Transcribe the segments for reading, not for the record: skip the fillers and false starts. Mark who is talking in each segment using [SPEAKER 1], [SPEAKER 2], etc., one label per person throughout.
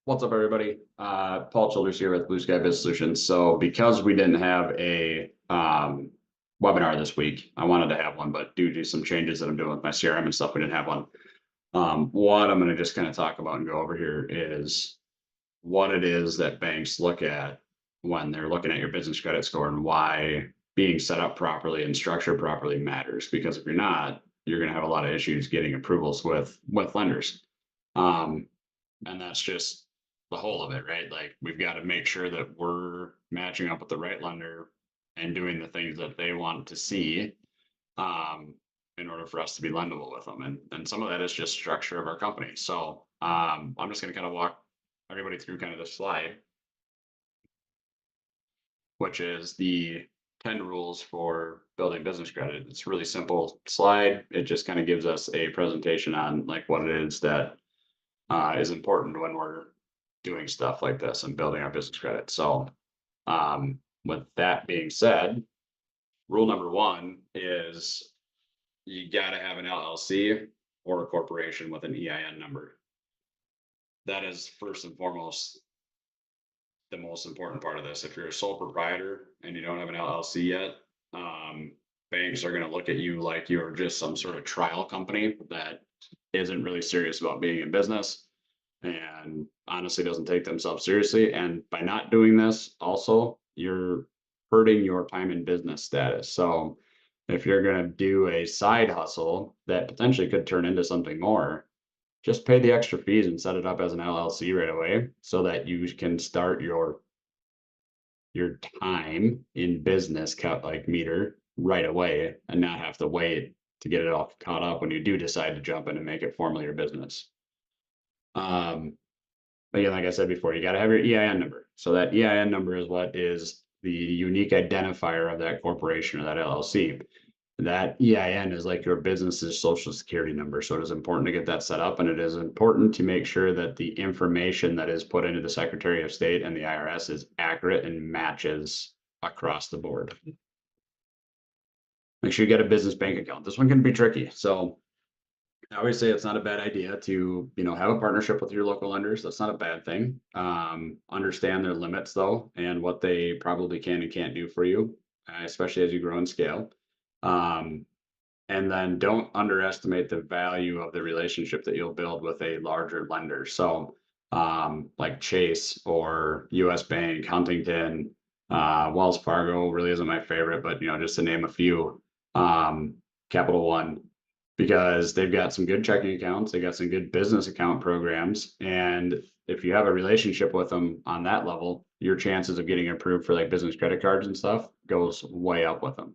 [SPEAKER 1] What's up, everybody? Paul Childers here with Blue Sky Biz Solutions. So because we didn't have a webinar this week, I wanted to have one, but due to some changes that I'm doing with my CRM and stuff, we didn't have one. What I'm going to just kind of talk about and go over here is what it is that banks look at when they're looking at your business credit score and why being set up properly and structured properly matters. Because if you're not, you're going to have a lot of issues getting approvals with lenders. And that's just the whole of it, right? Like we've got to make sure that we're matching up with the right lender and doing the things that they want to see in order for us to be lendable with them. And some of that is just structure of our company. So I'm just going to kind of walk everybody through kind of this slide, which is the 10 rules for building business credit. It's a really simple slide. It just kind of gives us a presentation on like what it is that is important when we're doing stuff like this and building our business credit. So with that being said, rule number one is you got to have an LLC or a corporation with an EIN number. That is first and foremost the most important part of this. If you're a sole proprietor and you don't have an LLC yet, banks are going to look at you like you're just some sort of trial company that isn't really serious about being in business and honestly doesn't take themselves seriously. And by not doing this, also, you're hurting your time in business status. So if you're going to do a side hustle that potentially could turn into something more, just pay the extra fees and set it up as an LLC right away so that you can start your time in business cut like meter right away and not have to wait to get it all caught up when you do decide to jump in and make it formally your business. But again, like I said before, you got to have your EIN number. So that EIN number is what is the unique identifier of that corporation or that LLC. That EIN is like your business's social security number. So it is important to get that set up, and it is important to make sure that the information that is put into the Secretary of State and the IRS is accurate and matches across the board. Make sure you get a business bank account. This one can be tricky. So I always say it's not a bad idea to, have a partnership with your local lenders. That's not a bad thing. Understand their limits though, and what they probably can and can't do for you, especially as you grow and scale. And then don't underestimate the value of the relationship that you'll build with a larger lender. So, like Chase or US Bank, Huntington, Wells Fargo really isn't my favorite, but just to name a few, Capital One, because they've got some good checking accounts, they got some good business account programs, and if you have a relationship with them on that level, your chances of getting approved for like business credit cards and stuff goes way up with them.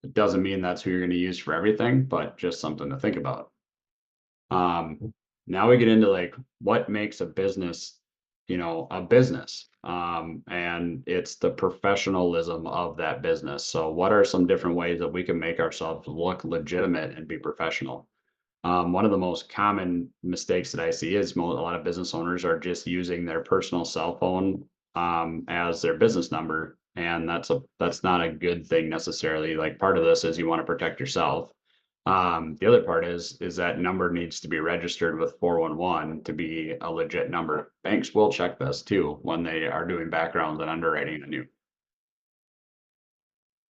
[SPEAKER 1] It doesn't mean that's who you're going to use for everything, but just something to think about. Now we get into like what makes a business, a business. And it's the professionalism of that business. So what are some different ways that we can make ourselves look legitimate and be professional? One of the most common mistakes that I see is a lot of business owners are just using their personal cell phone as their business number, and that's not a good thing necessarily. Like part of this is you want to protect yourself. The other part is that number needs to be registered with 411 to be a legit number. Banks will check this too when they are doing backgrounds and underwriting on you.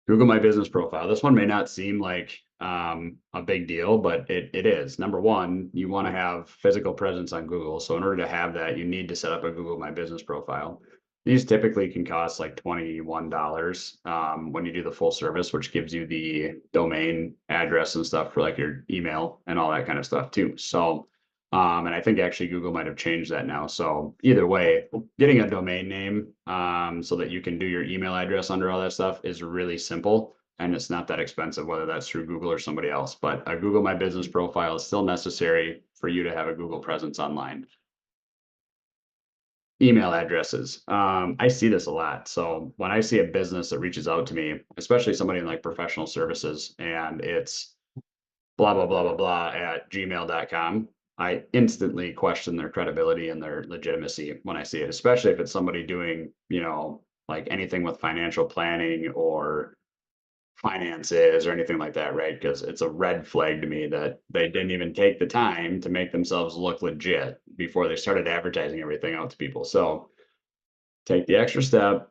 [SPEAKER 1] Google My Business Profile. This one may not seem like a big deal, but it is. Number one, you want to have physical presence on Google. So in order to have that, you need to set up a Google My Business Profile. These typically can cost like $21 when you do the full service, which gives you the domain address and stuff for like your email and all that kind of stuff too. So and I think actually Google might have changed that now. So either way, getting a domain name so that you can do your email address under all that stuff is really simple. And it's not that expensive, whether that's through Google or somebody else. But a Google My Business Profile is still necessary for you to have a Google presence online. Email addresses. I see this a lot. So when I see a business that reaches out to me, especially somebody in like professional services, and it's blah, blah, blah, blah, blah at gmail.com, I instantly question their credibility and their legitimacy when I see it, especially if it's somebody doing, like anything with financial planning or finances or anything like that, right? Because it's a red flag to me that they didn't even take the time to make themselves look legit. before they started advertising everything out to people. So take the extra step,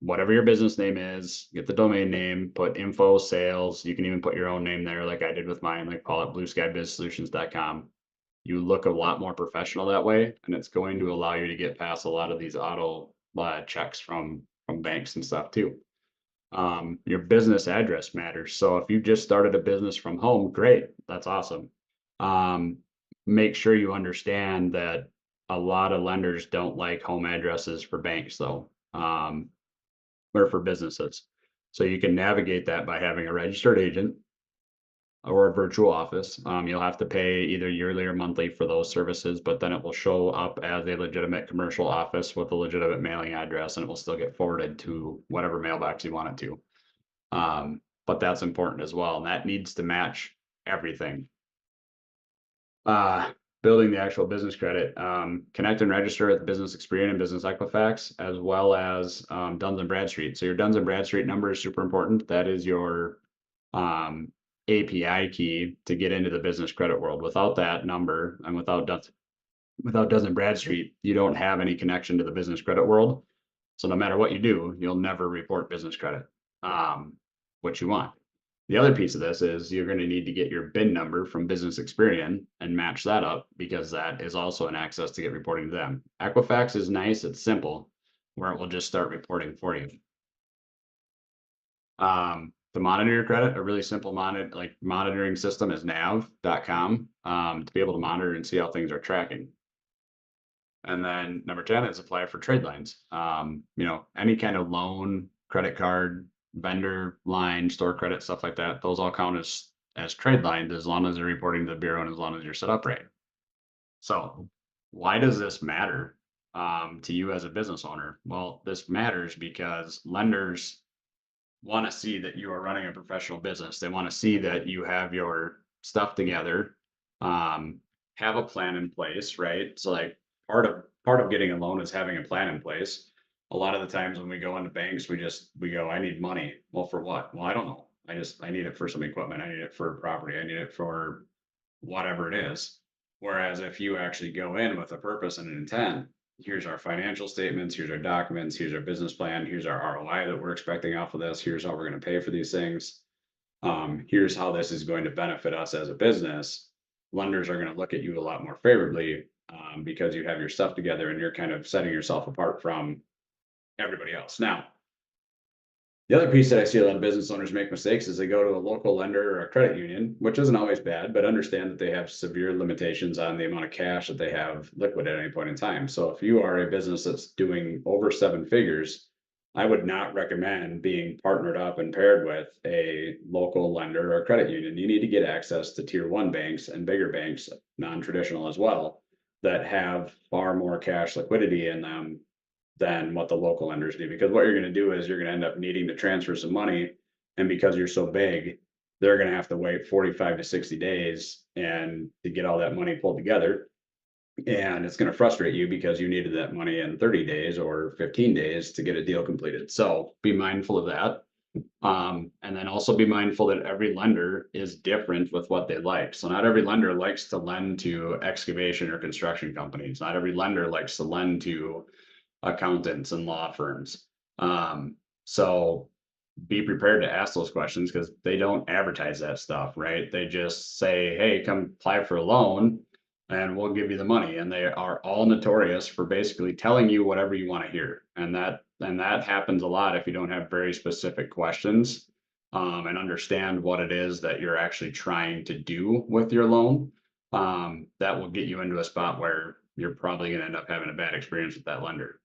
[SPEAKER 1] whatever your business name is, get the domain name, put info sales. You can even put your own name there, like I did with mine, like call it blueskybizsolutions.com. You look a lot more professional that way, and it's going to allow you to get past a lot of these auto checks from banks and stuff too. Your business address matters. So if you just started a business from home, great, that's awesome. Um, Make sure you understand that a lot of lenders don't like home addresses for banks though. Or for businesses. So you can navigate that by having a registered agent or a virtual office. You'll have to pay either yearly or monthly for those services, but then it will show up as a legitimate commercial office with a legitimate mailing address, and it will still get forwarded to whatever mailbox you want it to. But that's important as well, and that needs to match everything. Building the actual business credit, connect and register with Business Experian and Business Equifax, as well as Duns and Bradstreet. So your Duns and Bradstreet number is super important. That is your API key to get into the business credit world. Without that number and without Duns and Bradstreet, you don't have any connection to the business credit world. So no matter what you do, you'll never report business credit, what you want. The other piece of this is you're going to need to get your BIN number from Business Experian and match that up, because that is also an access to get reporting to them. Equifax is nice, it's simple, where it will just start reporting for you. To monitor your credit, a really simple monitoring system is nav.com, to be able to monitor and see how things are tracking. And then number 10 is apply for trade lines. Any kind of loan, credit card, vendor line, store credit, stuff like that, those all count as trade lines as long as they're reporting to the bureau and as long as you're set up right. So why does this matter to you as a business owner? Well, this matters because lenders want to see that you are running a professional business. They want to see that you have your stuff together, have a plan in place, right? So like part of getting a loan is having a plan in place. A lot of the times when we go into banks, we go, I need money. Well, for what? Well, I don't know. I need it for some equipment. I need it for property. I need it for whatever it is. Whereas if you actually go in with a purpose and an intent, here's our financial statements, here's our documents, here's our business plan, here's our ROI that we're expecting off of this, here's how we're going to pay for these things. Here's how this is going to benefit us as a business. Lenders are going to look at you a lot more favorably, because you have your stuff together and you're kind of setting yourself apart from everybody else. Now, the other piece that I see a lot of business owners make mistakes is they go to a local lender or a credit union, which isn't always bad, but understand that they have severe limitations on the amount of cash that they have liquid at any point in time. So if you are a business that's doing over 7 figures, I would not recommend being partnered up and paired with a local lender or credit union. You need to get access to tier 1 banks and bigger banks, non-traditional as well, that have far more cash liquidity in them than what the local lenders do. Because what you're going to do is you're going to end up needing to transfer some money. And because you're so big, they're going to have to wait 45 to 60 days and to get all that money pulled together. And it's going to frustrate you because you needed that money in 30 days or 15 days to get a deal completed. So be mindful of that. And then also be mindful that every lender is different with what they like. So not every lender likes to lend to excavation or construction companies. Not every lender likes to lend to accountants and law firms. So be prepared to ask those questions because they don't advertise that stuff, right? They just say, hey, come apply for a loan and we'll give you the money. And they are all notorious for basically telling you whatever you want to hear. And that happens a lot if you don't have very specific questions, and understand what it is that you're actually trying to do with your loan. That will get you into a spot where you're probably going to end up having a bad experience with that lender.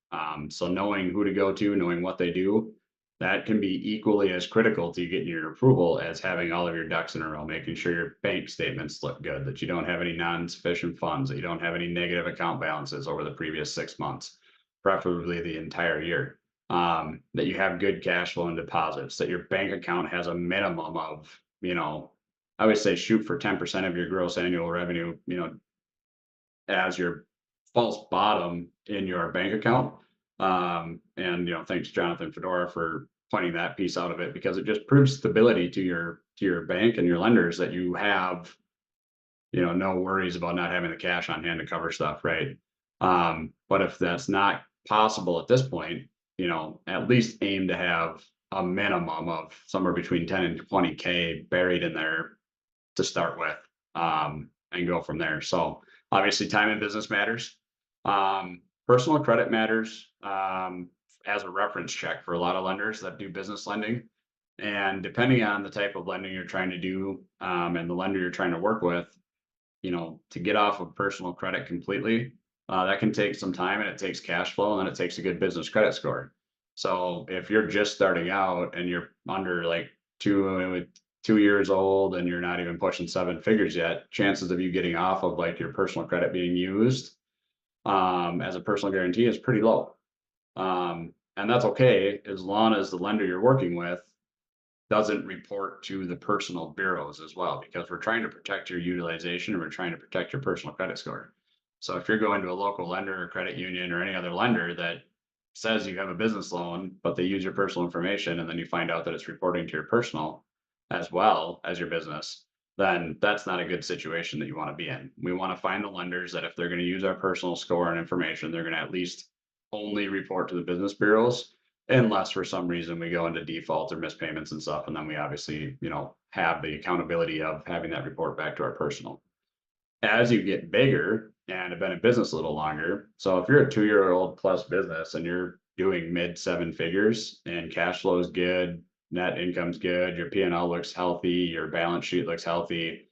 [SPEAKER 1] So knowing who to go to, knowing what they do, that can be equally as critical to getting your approval as having all of your ducks in a row, making sure your bank statements look good, that you don't have any non-sufficient funds, that you don't have any negative account balances over the previous 6 months, preferably the entire year, that you have good cash flow and deposits, that your bank account has a minimum of, I always say shoot for 10% of your gross annual revenue, as your false bottom in your bank account. And thanks Jonathan Fedora for pointing that piece out of it, because it just proves stability to your bank and your lenders that you have no worries about not having the cash on hand to cover stuff, right? But if that's not possible at this point, at least aim to have a minimum of somewhere between 10 and 20K buried in there to start with, and go from there. So obviously time in business matters. Personal credit matters, as a reference check for a lot of lenders that do business lending. And depending on the type of lending you're trying to do, and the lender you're trying to work with, to get off of personal credit completely, that can take some time, and it takes cash flow, and then it takes a good business credit score. So if you're just starting out and you're under like 2 years old and you're not even pushing seven figures yet, chances of you getting off of like your personal credit being used, as a personal guarantee is pretty low. And that's okay as long as the lender you're working with doesn't report to the personal bureaus as well, because we're trying to protect your utilization and we're trying to protect your personal credit score. So if you're going to a local lender or credit union or any other lender that says you have a business loan, but they use your personal information, and then you find out that it's reporting to your personal as well as your business, then that's not a good situation that you want to be in. We want to find the lenders that if they're going to use our personal score and information, they're going to at least only report to the business bureaus, unless for some reason we go into default or missed payments and stuff, and then we obviously, have the accountability of having that report back to our personal. As you get bigger and have been in business a little longer, so if you're a 2-year-old plus business and you're doing mid seven figures and cash flow is good, net income's good, your P&L looks healthy, your balance sheet looks healthy,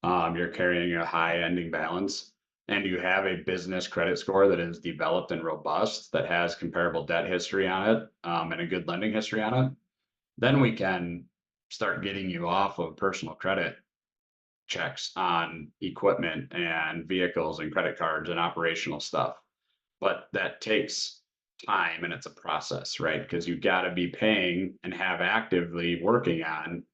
[SPEAKER 1] you're carrying a high ending balance, and you have a business credit score that is developed and robust, that has comparable debt history on it, and a good lending history on it, then we can start getting you off of personal credit checks on equipment and vehicles and credit cards and operational stuff. But that takes time, and it's a process, right? Because you've got to be paying and have actively working on,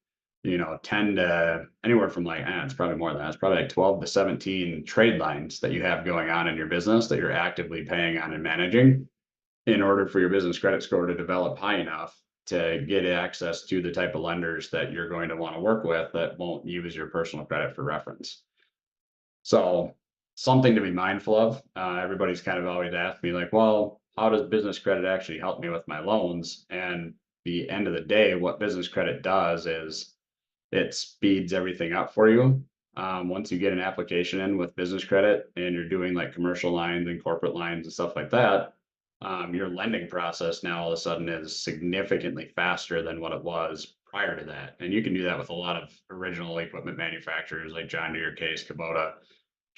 [SPEAKER 1] 10 to anywhere from like, it's probably more than that. It's probably like 12 to 17 trade lines that you have going on in your business that you're actively paying on and managing in order for your business credit score to develop high enough to get access to the type of lenders that you're going to want to work with that won't use your personal credit for reference. So something to be mindful of. Everybody's kind of always asked me like, well, how does business credit actually help me with my loans? And the end of the day, what business credit does is it speeds everything up for you. Once you get an application in with business credit and you're doing like commercial lines and corporate lines and stuff like that, your lending process now all of a sudden is significantly faster than what it was prior to that. And you can do that with a lot of original equipment manufacturers like John Deere, Case, Kubota,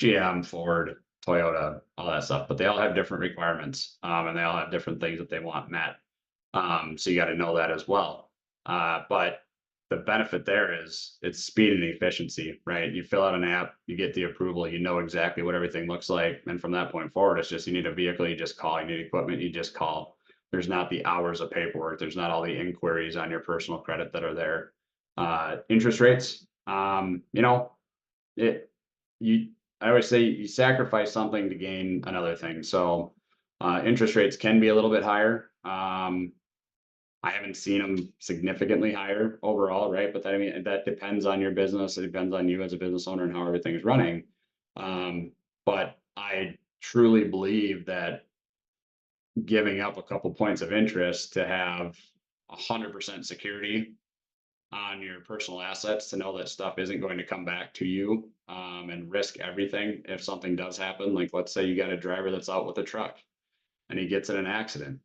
[SPEAKER 1] GM, Ford, Toyota, all that stuff, but they all have different requirements, and they all have different things that they want met. So you got to know that as well. But the benefit there is it's speed and efficiency, right? You fill out an app, you get the approval, you know exactly what everything looks like. And from that point forward, it's just, you need a vehicle, you just call, you need equipment, you just call. There's not the hours of paperwork. There's not all the inquiries on your personal credit that are there. Interest rates, it, you, I always say you sacrifice something to gain another thing. So, interest rates can be a little bit higher. I haven't seen them significantly higher overall, right? But that depends on your business. It depends on you as a business owner and how everything is running. But I truly believe that giving up a couple points of interest to have 100% security on your personal assets, to know that stuff isn't going to come back to you, and risk everything if something does happen. Like, let's say you got a driver that's out with a truck and he gets in an accident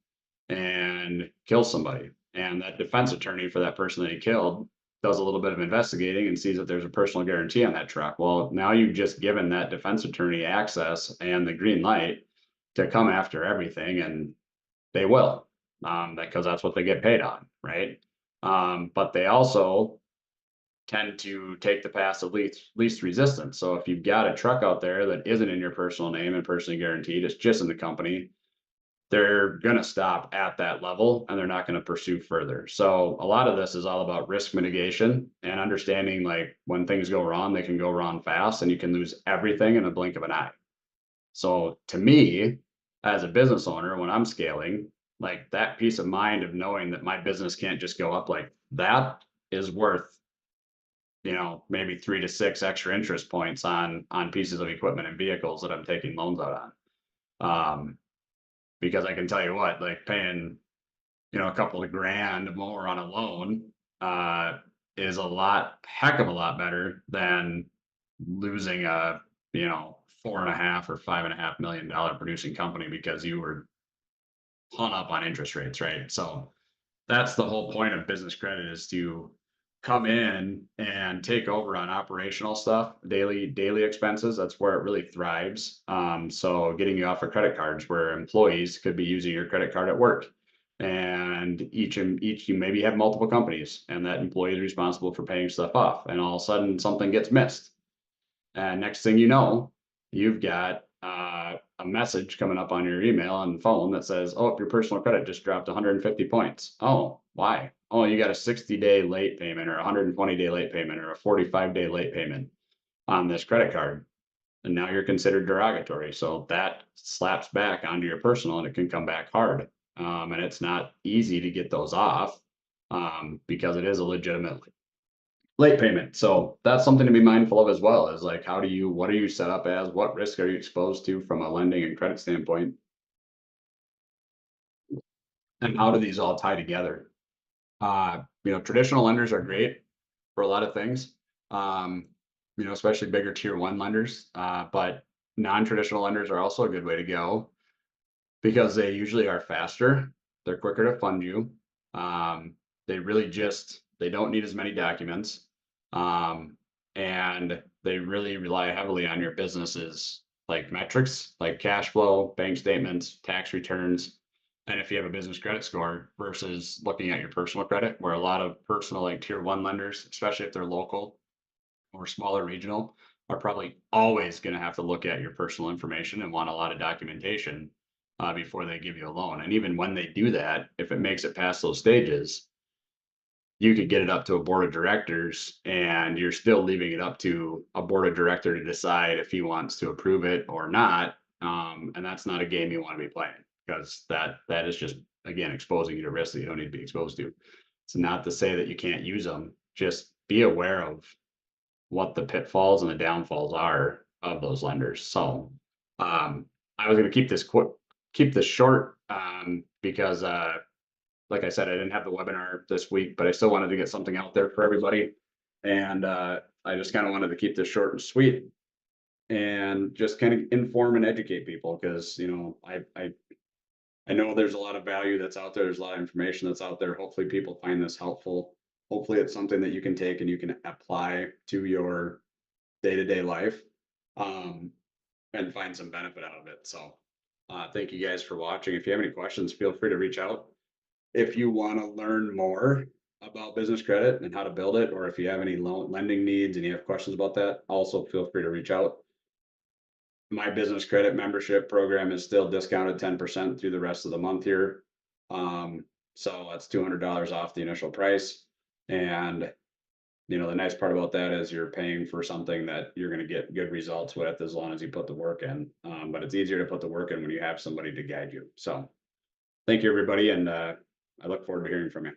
[SPEAKER 1] and kills somebody, and that defense attorney for that person that he killed does a little bit of investigating and sees that there's a personal guarantee on that truck. Well, now you've just given that defense attorney access and the green light to come after everything, and they will, because that's what they get paid on, right? But they also tend to take the path of least resistance. So if you've got a truck out there that isn't in your personal name and personally guaranteed, it's just in the company, they're going to stop at that level and they're not going to pursue further. So a lot of this is all about risk mitigation and understanding, like, when things go wrong, they can go wrong fast and you can lose everything in a blink of an eye. So to me, as a business owner, when I'm scaling, like, that peace of mind of knowing that my business can't just go up like that is worth maybe 3 to 6 extra interest points on pieces of equipment and vehicles that I'm taking loans out on. Because I can tell you what, like paying, a couple of grand more on a loan, uh, is heck of a lot better than losing a, 4.5 or $5.5 million producing company because you were hung up on interest rates, right? So that's the whole point of business credit, is to come in and take over on operational stuff, daily expenses. That's where it really thrives. So getting you off of credit cards where employees could be using your credit card at work. And each you maybe have multiple companies, and that employee is responsible for paying stuff off. And all of a sudden something gets missed. And next thing you know, you've got a message coming up on your email and phone that says, "Oh, your personal credit just dropped 150 points." Oh, why? Oh, you got a 60-day late payment, or a 120-day late payment, or a 45-day late payment on this credit card. And now you're considered derogatory. So that slaps back onto your personal, and it can come back hard. And it's not easy to get those off, because it is a legitimate late payment. So that's something to be mindful of as well, is like, what are you set up as? What risk are you exposed to from a lending and credit standpoint? And how do these all tie together? Traditional lenders are great for a lot of things. Um, especially bigger tier one lenders. But non-traditional lenders are also a good way to go, because they usually are faster. They're quicker to fund you. They don't need as many documents. Um, and they really rely heavily on your business's like metrics, like cash flow, bank statements, tax returns. And if you have a business credit score versus looking at your personal credit, where a lot of personal, like tier one lenders, especially if they're local or smaller regional, are probably always going to have to look at your personal information and want a lot of documentation before they give you a loan. And even when they do that, if it makes it past those stages, you could get it up to a board of directors, and you're still leaving it up to a board of director to decide if he wants to approve it or not. And that's not a game you want to be playing, because that is just, again, exposing you to risks that you don't need to be exposed to. It's not to say that you can't use them. Just be aware of what the pitfalls and the downfalls are of those lenders. So I was going to keep this short, because like I said, I didn't have the webinar this week, but I still wanted to get something out there for everybody. And I just kind of wanted to keep this short and sweet, and just kind of inform and educate people, because I know there's a lot of value that's out there. There's a lot of information that's out there. Hopefully people find this helpful. Hopefully it's something that you can take and you can apply to your day-to-day life, and find some benefit out of it. So thank you guys for watching. If you have any questions, feel free to reach out. If you want to learn more about business credit and how to build it, or if you have any lending needs and you have questions about that, also feel free to reach out. My business credit membership program is still discounted 10% through the rest of the month here. So that's $200 off the initial price. And the nice part about that is you're paying for something that you're going to get good results with, as long as you put the work in. But it's easier to put the work in when you have somebody to guide you. So thank you, everybody. And I look forward to hearing from you.